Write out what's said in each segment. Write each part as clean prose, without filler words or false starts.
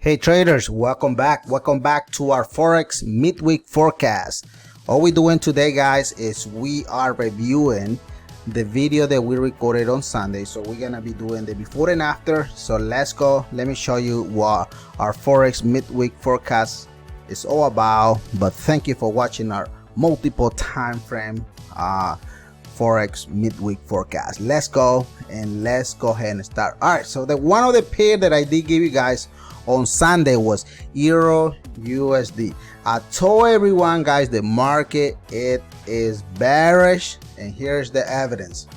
Hey traders, welcome back to our Forex midweek forecast. All we're doing today, guys, is we are reviewing the video that we recorded on Sunday. So we're gonna be doing the before and after. So let's go. Let me show you what our Forex midweek forecast is all about. But thank you for watching our multiple time frame Forex midweek forecast. Let's go ahead and start. All right, so the one of the pair that I did give you guys on Sunday was Euro USD. I told everyone, guys, the market, it is bearish, and here's the evidence.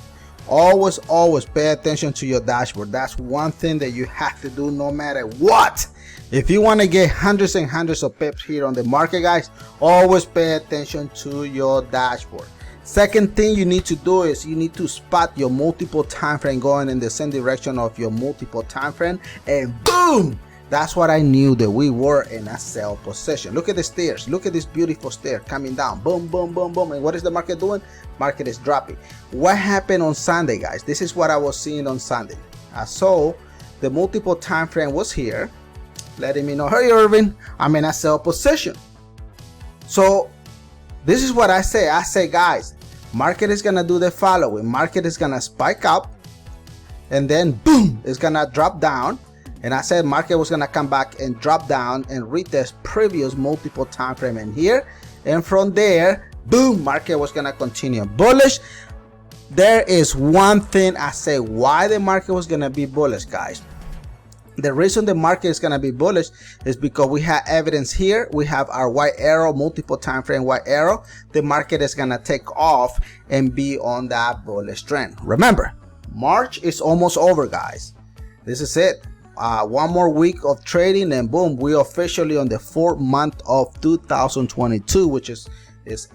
Always pay attention to your dashboard. That's one thing that you have to do no matter what. If you want to get hundreds and hundreds of pips here on the market, guys, always pay attention to your dashboard. Second thing you need to do is you need to spot your multiple time frame going in the same direction of your multiple time frame, and boom, that's what I knew, that we were in a sell position. Look at the stairs. Look at this beautiful stair coming down. Boom, boom, boom, boom. And what is the market doing? Market is dropping. What happened on Sunday, guys? This is what I was seeing on Sunday. I saw the multiple time frame was here, letting me know, hey Irvin, I'm in a sell position. So this is what I say. I say, guys, market is gonna do the following. Market is gonna spike up, and then boom, it's gonna drop down. And I said market was gonna come back and drop down and retest previous multiple time frame in here, and from there, boom, market was gonna continue bullish. There is one thing I say why the market was gonna be bullish, guys. The reason the market is gonna be bullish is because we have evidence here. We have our white arrow, multiple time frame white arrow. The market is gonna take off and be on that bullish trend. Remember, March is almost over, guys. This is it. One more week of trading, and boom, we officially on the 4th month of 2022, which is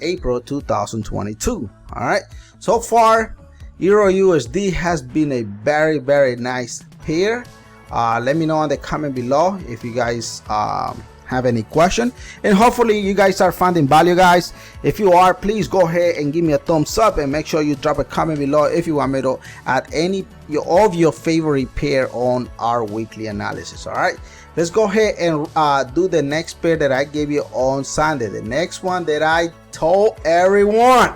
April 2022. All right, so far Euro USD has been a very nice pair. Let me know in the comment below if you guys have any question, and hopefully you guys are finding value, guys. If you are, please go ahead and give me a thumbs up, and make sure you drop a comment below if you want me to add any of your favorite pair on our weekly analysis. All right, let's go ahead and do the next pair that I gave you on Sunday. The next one that I told everyone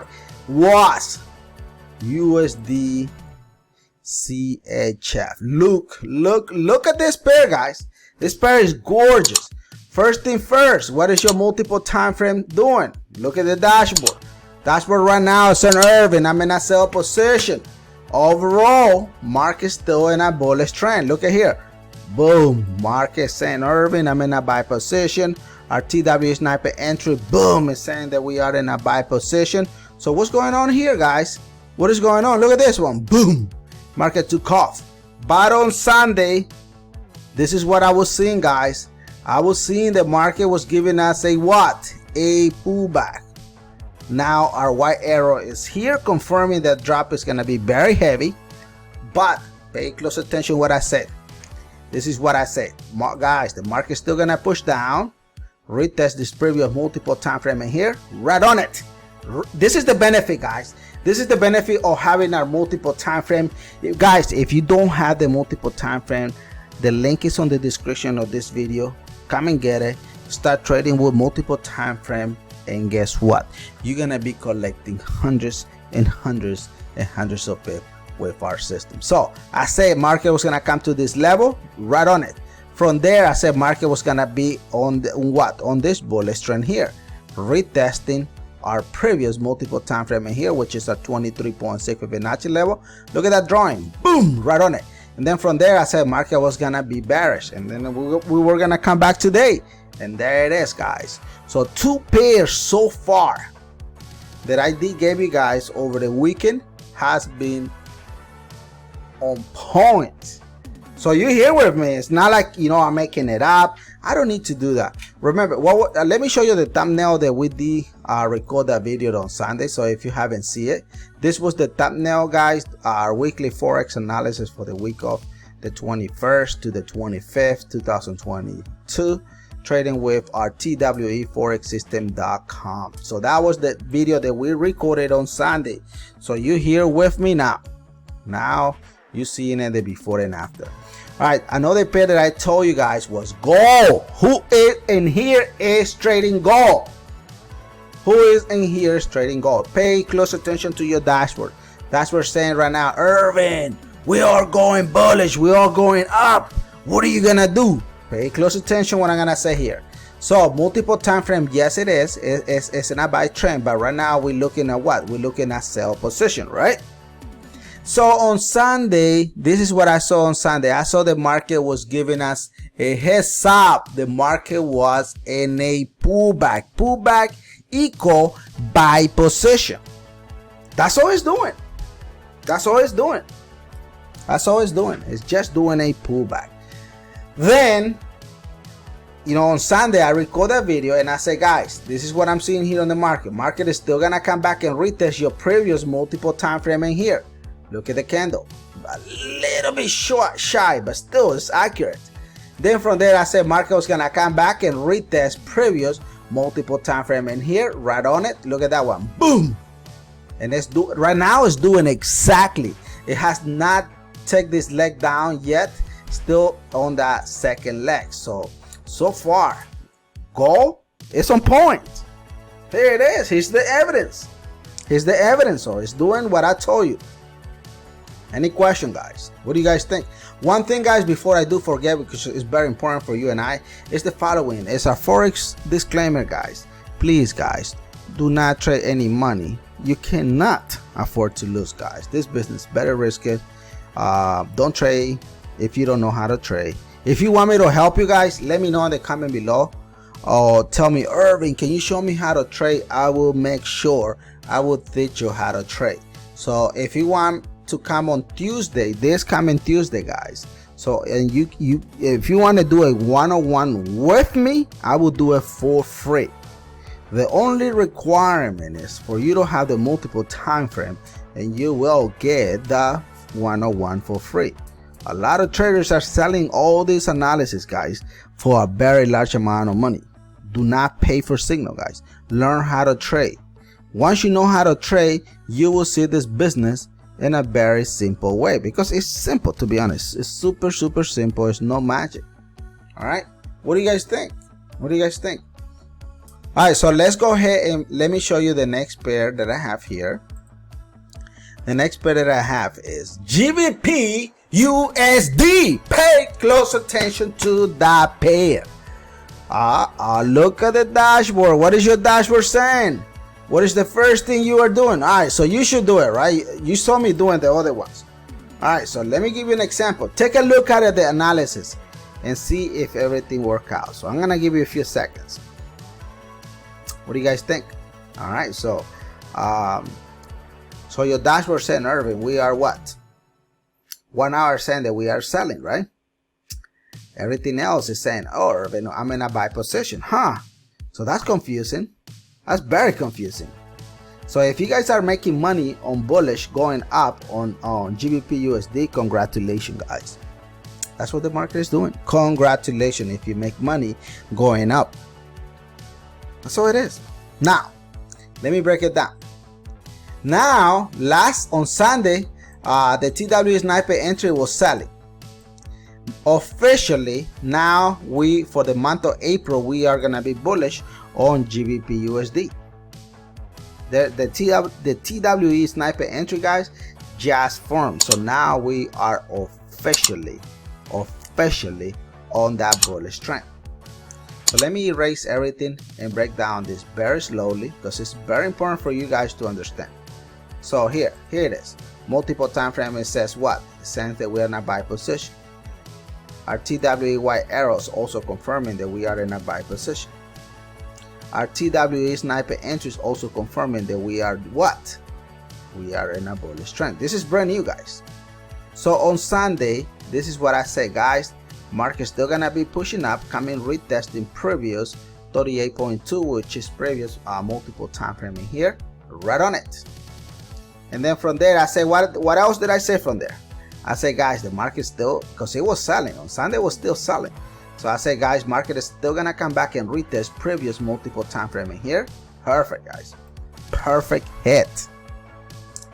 was USD CHF. Look at this pair, guys. This pair is gorgeous. First thing first, what is your multiple time frame doing? Look at the dashboard. Dashboard right now is St. Irvin. I'm in a sell position. Overall, market still in a bullish trend. Look at here. Boom, market St. Irvin. I'm in a buy position. Our TW sniper entry, boom, is saying that we are in a buy position. So what's going on here, guys? What is going on? Look at this one. Boom, market took off. But on Sunday, this is what I was seeing, guys. I was seeing the market was giving us a what? A pullback. Now our white arrow is here, confirming that drop is going to be very heavy. But pay close attention to what I said. This is what I said. Guys, the market is still going to push down, retest this previous multiple time frame in here, right on it. This is the benefit, guys. This is the benefit of having our multiple time frame. Guys, if you don't have the multiple time frame, the link is on the description of this video. Come and get it. Start trading with multiple time frame, and guess what? You're gonna be collecting hundreds and hundreds and hundreds of pips with our system. So I said market was gonna come to this level, right on it. From there, I said market was gonna be on this bullish trend here, retesting our previous multiple time frame in here, which is a 23.6 Fibonacci level. Look at that drawing. Boom, right on it. And then from there, I said market was gonna be bearish, and then we were gonna come back today, and there it is, guys. So two pairs so far that I did give you guys over the weekend has been on point. So you're here with me. It's not like, you know, I'm making it up. I don't need to do that. Remember, let me show you the thumbnail that we did record that video on Sunday. So if you haven't seen it, this was the thumbnail, guys. Our weekly Forex analysis for the week of the 21st to the 25th, 2022. Trading with our TWEForexSystem.com. So that was the video that we recorded on Sunday. So you're here with me now. Now you're seeing it the before and after. All right, another pair that I told you guys was gold. Who is in here is trading gold? Who is in here is trading gold? Pay close attention to your dashboard. That's what we're saying right now. Irvin, we are going bullish. We are going up. What are you gonna do? Pay close attention what I'm gonna say here. So multiple time frame, yes it is. It's in a buy trend, but right now we're looking at what? We're looking at sell position, right? So on Sunday, this is what I saw on Sunday. I saw the market was giving us a heads up. The market was in a pullback. Pullback equal buy position. That's all it's doing. That's all it's doing. That's all it's doing. It's just doing a pullback. Then, you know, on Sunday, I record that video and I say, guys, this is what I'm seeing here on the market. Market is still going to come back and retest your previous multiple time frame in here. Look at the candle. A little bit short, shy, but still it's accurate. Then from there, I said market was going to come back and retest previous multiple time frame in here. Right on it. Look at that one. Boom. And it's right now it's doing exactly. It has not taken this leg down yet. Still on that second leg. So far, gold is on point. Here it is. Here's the evidence. Here's the evidence. So it's doing what I told you. Any question, guys? What do you guys think? One thing, guys, before I do forget, because it's very important for you and I, is the following. It's a Forex disclaimer, guys. Please, guys, do not trade any money. You cannot afford to lose, guys. This business better risk it. Don't trade if you don't know how to trade. If you want me to help you guys, let me know in the comment below, or tell me, Irvin, can you show me how to trade? I will make sure I will teach you how to trade. So if you want to come on Tuesday, this coming Tuesday, guys, so and if you want to do a one-on-one with me, I will do it for free. The only requirement is for you to have the multiple time frame, and you will get the one-on-one for free. A lot of traders are selling all this analysis, guys, for a very large amount of money. Do not pay for signal, guys. Learn how to trade. Once you know how to trade, you will see this business in a very simple way, because it's simple, to be honest. It's super simple. It's no magic. All right, what do you guys think? What do you guys think? All right, so let's go ahead and let me show you the next pair that I have here. The next pair that I have is GBP USD. Pay close attention to that pair. Look at the dashboard. What is your dashboard saying? What is the first thing you are doing? All right, so you should do it, right? You saw me doing the other ones. All right, so let me give you an example. Take a look at the analysis and see if everything works out. So I'm gonna give you a few seconds. What do you guys think? All right, so your dashboard saying, Irvin, we are what? 1 hour saying that we are selling, right? Everything else is saying, oh, Irvin, I'm in a buy position, huh? So that's confusing. That's very confusing. So if you guys are making money on bullish going up on GBP USD, congratulations, guys. That's what the market is doing. Congratulations if you make money going up. That's all it is. Now, let me break it down. Now, on Sunday, the TW sniper entry was selling. Officially, now for the month of April, we are gonna be bullish on GBP USD. The TWE sniper entry, guys, just formed. So now we are officially on that bullish trend. So let me erase everything and break down this very slowly, because it's very important for you guys to understand. So here it is. Multiple time frame, it says what? It says that we are in a buy position. Our TWE white arrows also confirming that we are in a buy position. Our TWE sniper entries also confirming that we are what? We are in a bullish trend. This is brand new, guys. So on Sunday, this is what I say, guys. Market's still gonna be pushing up, coming retesting previous 38.2, which is previous multiple time frame in here. Right on it. And then from there, I say, what else did I say from there? I say, guys, the market still, because it was selling on Sunday, was still selling. So I say, guys, market is still gonna come back and retest previous multiple time frame in here. Perfect, guys. Perfect hit.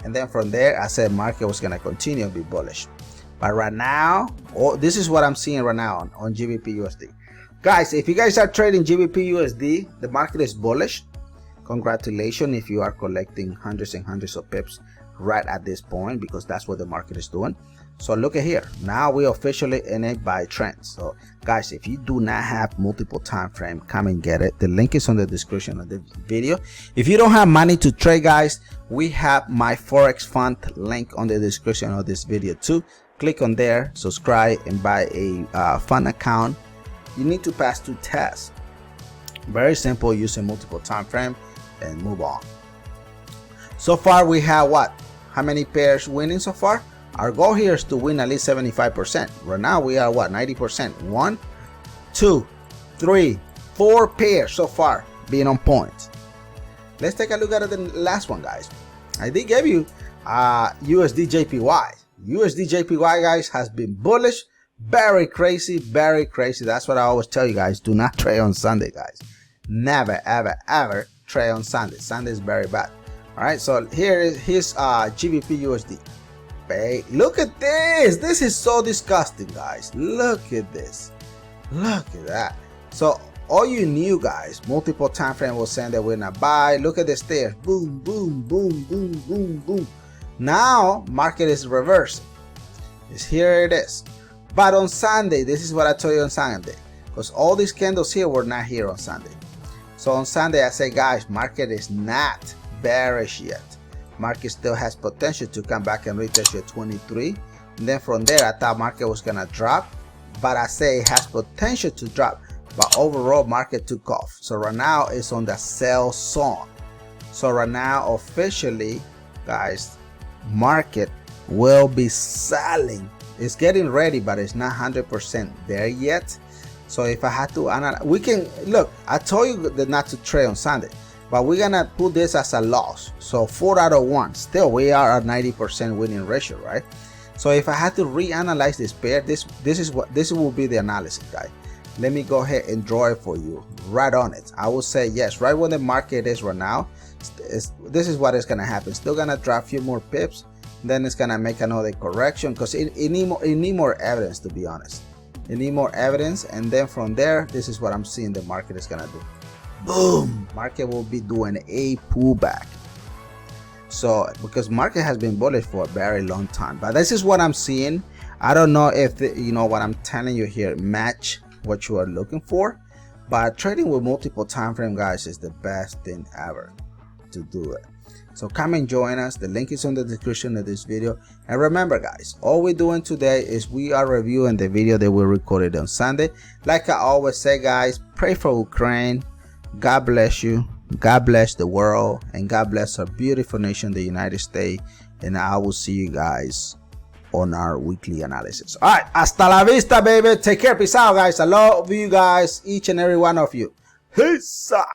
And then from there, I said market was gonna continue to be bullish. But right now, this is what I'm seeing right now on GBP USD. Guys, if you guys are trading GBP USD, the market is bullish. Congratulations if you are collecting hundreds and hundreds of pips right at this point, because that's what the market is doing. So look at here, now we officially in a buy trend. So guys, if you do not have multiple time frame, come and get it. The link is on the description of the video. If you don't have money to trade, guys, we have my Forex fund link on the description of this video too. Click on there, subscribe, and buy a fund account. You need to pass 2 tests. Very simple, using multiple time frame, and move on. So far we have what? How many pairs winning so far? Our goal here is to win at least 75%. Right now we are what? 90%. 1, 2, 3, 4 pairs so far being on point. Let's take a look at the last one, guys. I did give you USD JPY. USD JPY, guys, has been bullish. Very crazy, very crazy. That's what I always tell you guys. Do not trade on Sunday, guys. Never, ever, ever trade on Sunday. Sunday is very bad. All right, so here is his GBP USD. Hey, look at this. This is so disgusting, guys. Look at this. Look at that. So all you new guys, multiple time frame was saying that we're not buy. Look at the stairs. Boom, boom, boom, boom, boom, boom. Now market is reversing. Here it is. But on Sunday, this is what I told you on Sunday, because all these candles here were not here on Sunday. So on Sunday I say, guys, market is not bearish yet. Market still has potential to come back and retest your 23, and then from there I thought market was gonna drop, but I say it has potential to drop, but overall market took off. So right now it's on the sell zone. So right now officially, guys, market will be selling. It's getting ready, but it's not 100% there yet. So if I had to analyze, we can look, I told you that not to trade on Sunday, but we're gonna put this as a loss. So 4 out of 1, still we are at 90% winning ratio, right? So if I had to reanalyze this pair, this will be the analysis, guys. Let me go ahead and draw it for you right on it. I will say yes, right when the market is right now, this is what is gonna happen. Still gonna drop a few more pips, then it's gonna make another correction, because it need more evidence, to be honest. It need more evidence, and then from there, this is what I'm seeing the market is gonna do. Boom, market will be doing a pullback. So because market has been bullish for a very long time, but this is what I'm seeing. I don't know if what I'm telling you here match what you are looking for, but trading with multiple time frame, guys, is the best thing ever to do it. So come and join us. The link is on the description of this video. And remember, guys, all we're doing today is we are reviewing the video that we recorded on Sunday. Like I always say, guys, pray for Ukraine. God bless you. God bless the world. And God bless our beautiful nation, the United States. And I will see you guys on our weekly analysis. All right. Hasta la vista, baby. Take care. Peace out, guys. I love you guys, each and every one of you. Peace out.